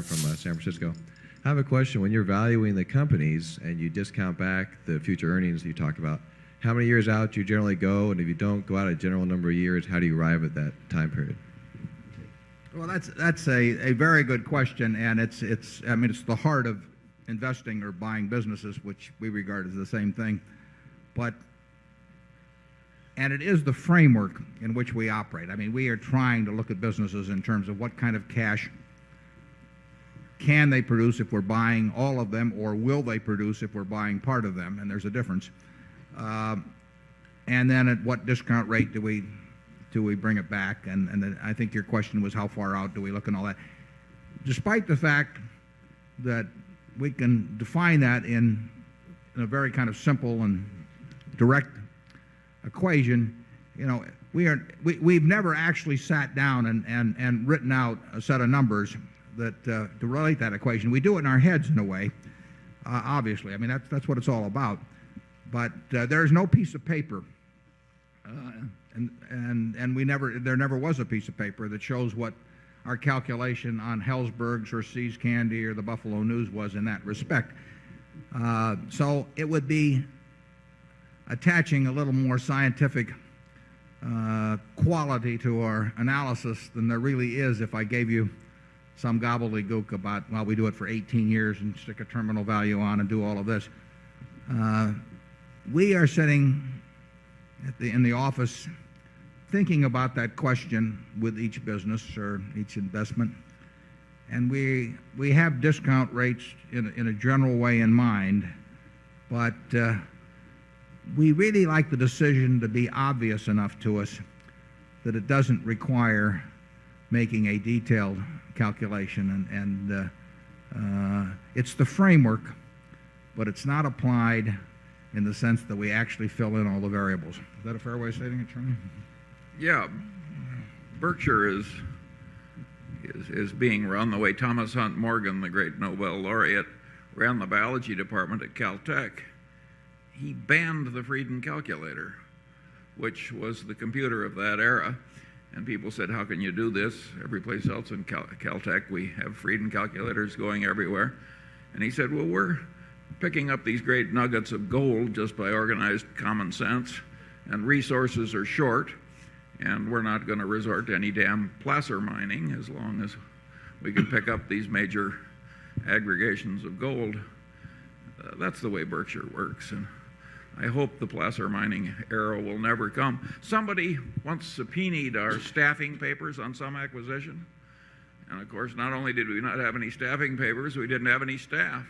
from San Francisco. I have a question. When you're valuing the companies and you discount back the future earnings you talked about, how many years out do you generally go? And if you don't go out a general number of years, how do you arrive at that time period? Well, that's a very good question, and it's the heart of investing or buying businesses, which we regard as the same thing. And it is the framework in which we operate. I mean, we are trying to look at businesses in terms of what kind of cash can they produce if we're buying all of them, or will they produce if we're buying part of them, and there's a difference. And then at what discount rate do we bring it back? And then I think your question was how far out do we look and all that. Despite the fact that we can define that in a very kind of simple and direct equation, we've never actually sat down and written out a set of numbers that to relate that equation. We do it in our heads in a way, obviously. I mean, that's what it's all about. But there's no piece of paper, and there never was a piece of paper that shows what our calculation on Helzberg's or See's Candy or the Buffalo News was in that respect. So it would be attaching a little more scientific quality to our analysis than there really is if I gave you some gobbledygook about, well, we do it for 18 years and stick a terminal value on and do all of this. We are sitting in the office thinking about that question with each business or each investment, and we have discount rates in a general way in mind, but we really like the decision to be obvious enough to us that it doesn't require making a detailed calculation, and it's the framework, but it's not applied in the sense that we actually fill in all the variables. Is that a fair way of stating it, Charlie? Yeah. Berkshire is being run the way Thomas Hunt Morgan, the great Nobel laureate, ran the biology department at Caltech. He banned the Frieden calculator, which was the computer of that era. And people said, how can you do this? Every place else in Caltech, we have Frieden calculators going everywhere. And he said, well, we're picking up these great nuggets of gold just by organized common sense, and resources are short, and we're not going to resort to any damn placer mining as long as we can pick up these major aggregations of gold. That's the way Berkshire works, and I hope the placer mining era will never come. Somebody once subpoenaed our staffing papers on some acquisition, and of course, not only did we not have any staffing papers, we didn't have any staff.